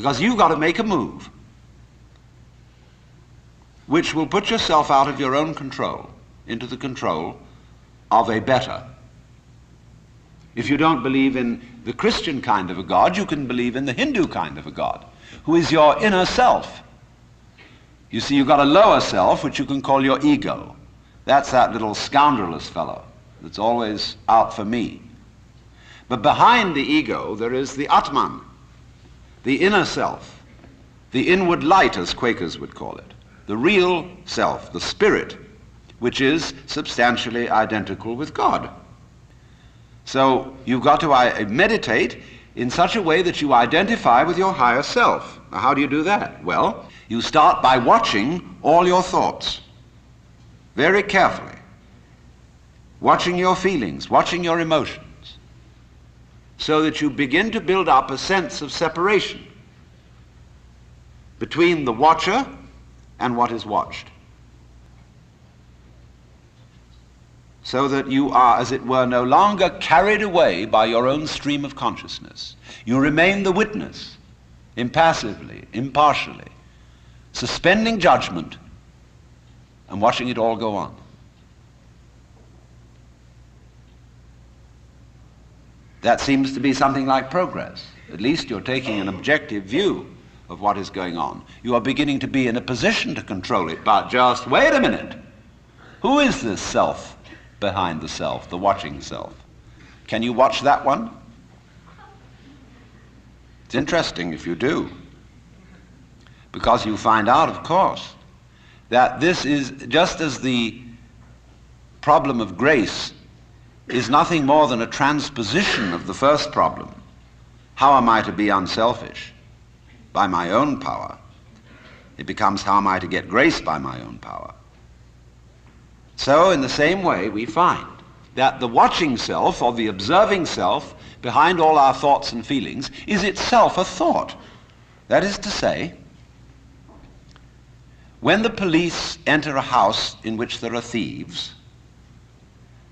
Because you've got to make a move which will put yourself out of your own control into the control of a better. If you don't believe in the Christian kind of a God, you can believe in the Hindu kind of a God, who is your inner self. You see, you've got a lower self, which you can call your ego. That's that little scoundrelous fellow that's always out for me. But behind the ego, there is the Atman, the inner self, the inward light, as Quakers would call it, the real self, the spirit, which is substantially identical with God. So you've got to meditate in such a way that you identify with your higher self. Now, how do you do that? Well, you start by watching all your thoughts very carefully, watching your feelings, watching your emotions, so that you begin to build up a sense of separation between the watcher and what is watched, so that you are, as it were, no longer carried away by your own stream of consciousness. You remain the witness, impassively, impartially, suspending judgment and watching it all go on. That seems to be something like progress. At least you're taking an objective view of what is going on. You are beginning to be in a position to control it, but just wait a minute. Who is this self behind the self, the watching self? Can you watch that one? It's interesting if you do, because you find out, of course, that this is just as the problem of grace is nothing more than a transposition of the first problem. How am I to be unselfish? By my own power. It becomes, how am I to get grace by my own power? So in the same way, we find that the watching self, or the observing self, behind all our thoughts and feelings, is itself a thought. That is to say, when the police enter a house in which there are thieves,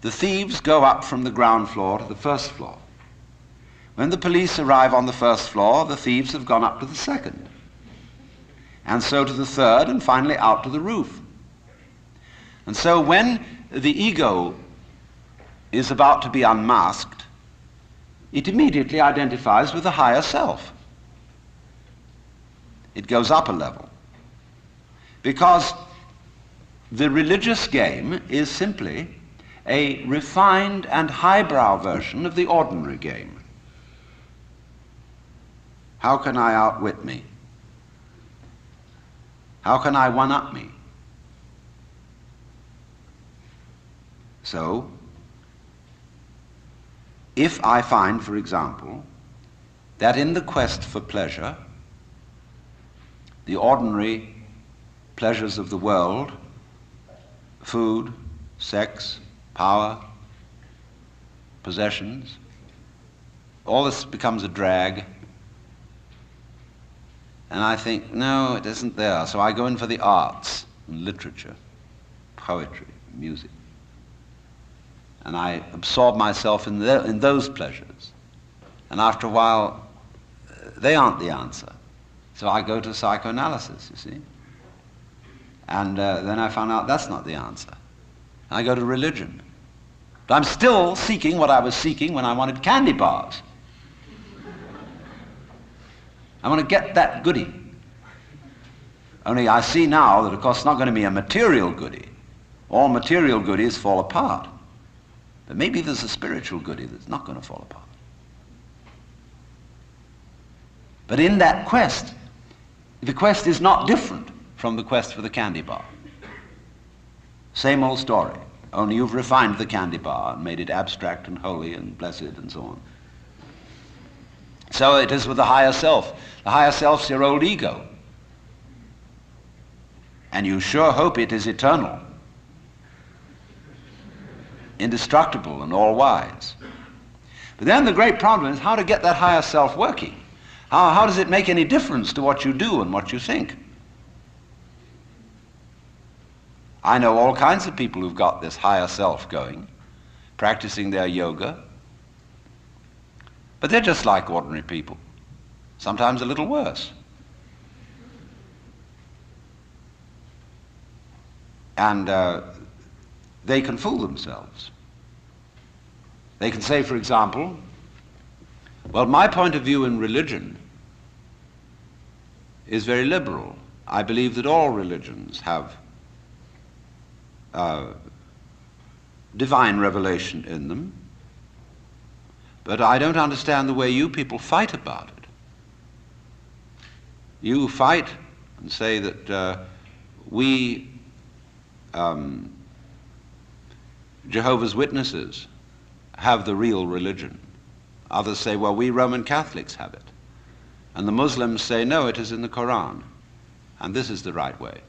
the thieves go up from the ground floor to the first floor. When the police arrive on the first floor, the thieves have gone up to the second, and so to the third, and finally out to the roof. And so when the ego is about to be unmasked, it immediately identifies with the higher self. It goes up a level, because the religious game is simply a refined and highbrow version of the ordinary game. How can I outwit me? How can I one-up me? So, if I find, for example, that in the quest for pleasure, the ordinary pleasures of the world, food, sex, power, possessions, all this becomes a drag, and I think, no, it isn't there. So I go in for the arts and literature, poetry, music. And I absorb myself in those pleasures. And after a while, they aren't the answer. So I go to psychoanalysis, you see. And then I found out that's not the answer. And I go to religion. But I'm still seeking what I was seeking when I wanted candy bars. I want to get that goodie. Only I see now that, of course, it's not going to be a material goodie. All material goodies fall apart. But maybe there's a spiritual goodie that's not going to fall apart. But in that quest, the quest is not different from the quest for the candy bar. Same old story, only you've refined the candy bar and made it abstract and holy and blessed and so on. So it is with the higher self. The higher self's your old ego. And you sure hope it is eternal, indestructible and all-wise. But then the great problem is how to get that higher self working. How does it make any difference to what you do and what you think? I know all kinds of people who've got this higher self going, practicing their yoga, but they're just like ordinary people, sometimes a little worse. And they can fool themselves. They can say, for example, well, my point of view in religion is very liberal. I believe that all religions have divine revelation in them, but I don't understand the way you people fight about it. You fight and say that we Jehovah's Witnesses have the real religion. Others say, well, we Roman Catholics have it. And the Muslims say, no, it is in the Quran, and this is the right way.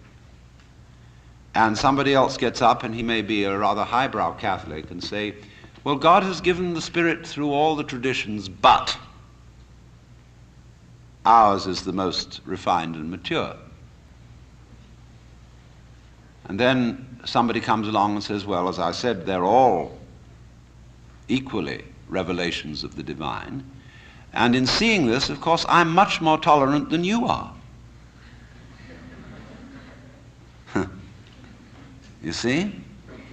And somebody else gets up, and he may be a rather highbrow Catholic, and say, well, God has given the Spirit through all the traditions, but ours is the most refined and mature. And then somebody comes along and says, well, as I said, they're all equally revelations of the divine. And in seeing this, of course, I'm much more tolerant than you are. You see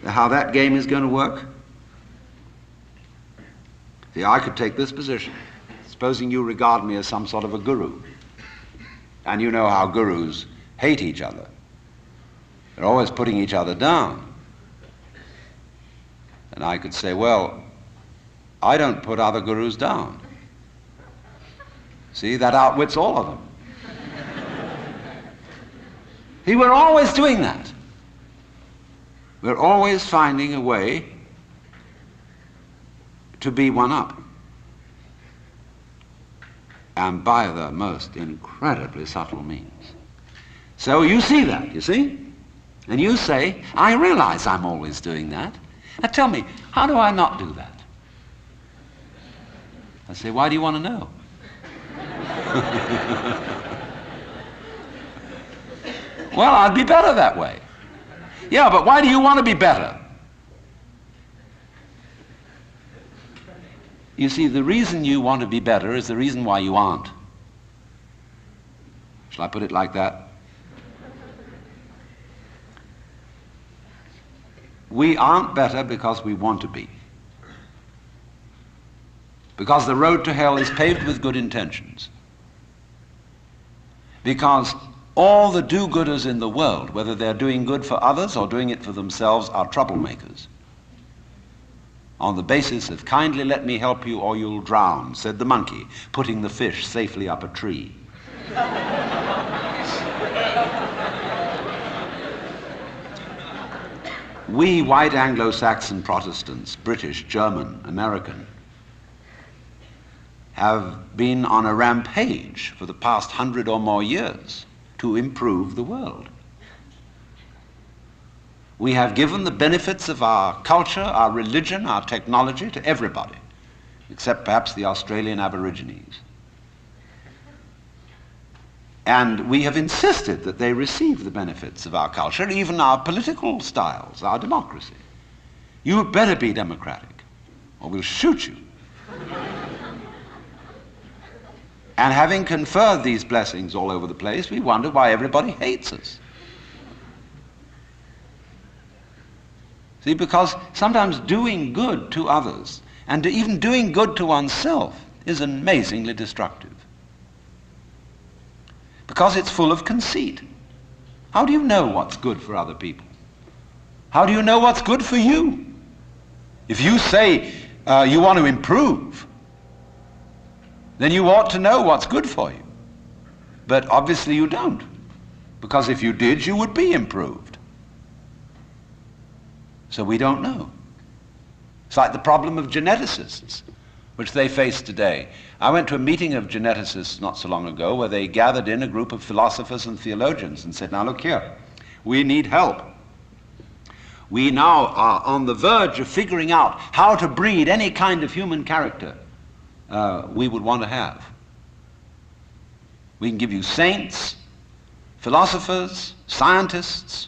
how that game is going to work? See, I could take this position. Supposing you regard me as some sort of a guru, and you know how gurus hate each other. They're always putting each other down. And I could say, well, I don't put other gurus down. See, that outwits all of them. See, we're always doing that. We're always finding a way to be one up. And by the most incredibly subtle means. So you see that, you see? And you say, I realize I'm always doing that. Now tell me, how do I not do that? I say, why do you want to know? Well, I'd be better that way. Yeah, but why do you want to be better? You see, the reason you want to be better is the reason why you aren't. Shall I put it like that? We aren't better because we want to be. Because the road to hell is paved with good intentions. Because all the do-gooders in the world, whether they're doing good for others or doing it for themselves, are troublemakers. On the basis of kindly let me help you or you'll drown, said the monkey, putting the fish safely up a tree. We white Anglo-Saxon Protestants, British, German, American, have been on a rampage for the past 100 or more years to improve the world. We have given the benefits of our culture, our religion, our technology to everybody, except perhaps the Australian Aborigines. And we have insisted that they receive the benefits of our culture, even our political styles, our democracy. You better be democratic, or we'll shoot you. And having conferred these blessings all over the place, we wonder why everybody hates us. See, because sometimes doing good to others, and even doing good to oneself, is amazingly destructive. Because it's full of conceit. How do you know what's good for other people? How do you know what's good for you? If you say you want to improve, then you ought to know what's good for you. But obviously you don't, because if you did, you would be improved. So we don't know. It's like the problem of geneticists, which they face today. I went to a meeting of geneticists not so long ago where they gathered in a group of philosophers and theologians and said, now look here, we need help. We now are on the verge of figuring out how to breed any kind of human character we would want to have. We can give you saints, philosophers, scientists,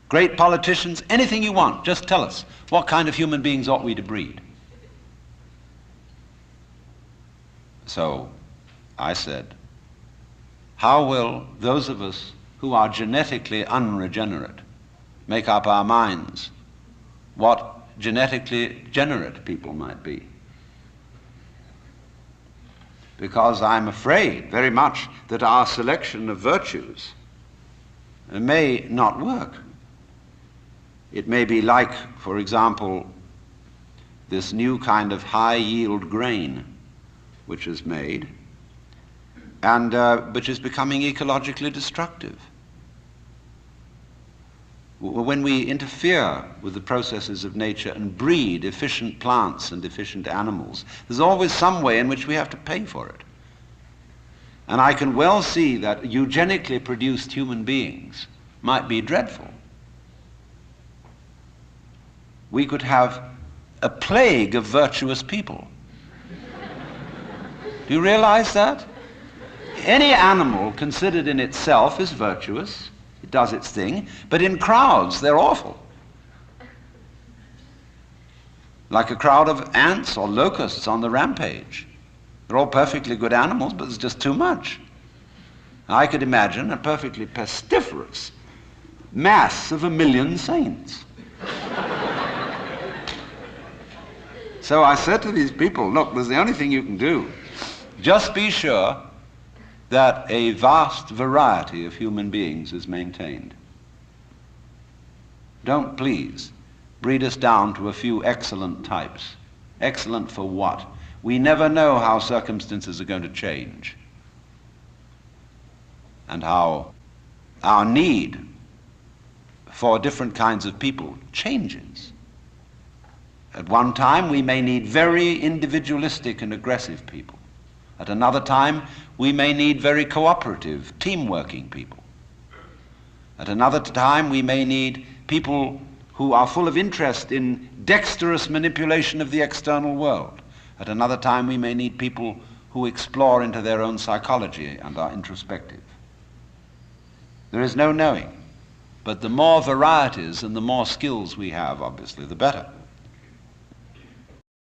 great politicians, anything you want. Just tell us, what kind of human beings ought we to breed? So I said, how will those of us who are genetically unregenerate make up our minds what genetically generate people might be. Because I'm afraid very much that our selection of virtues may not work. It may be like, for example, this new kind of high-yield grain which is made, and which is becoming ecologically destructive. When we interfere with the processes of nature and breed efficient plants and efficient animals, there's always some way in which we have to pay for it. And I can well see that eugenically produced human beings might be dreadful. We could have a plague of virtuous people. Do you realize that? Any animal considered in itself is virtuous. It does its thing, but in crowds they're awful. Like a crowd of ants or locusts on the rampage. They're all perfectly good animals, but there's just too much. I could imagine a perfectly pestiferous mass of 1,000,000 saints. So I said to these people, look, there's the only thing you can do. Just be sure that a vast variety of human beings is maintained. Don't please breed us down to a few excellent types. Excellent for what? We never know how circumstances are going to change and how our need for different kinds of people changes. At one time we may need very individualistic and aggressive people. At another time, we may need very cooperative, team-working people. At another time, we may need people who are full of interest in dexterous manipulation of the external world. At another time, we may need people who explore into their own psychology and are introspective. There is no knowing, but the more varieties and the more skills we have, obviously, the better.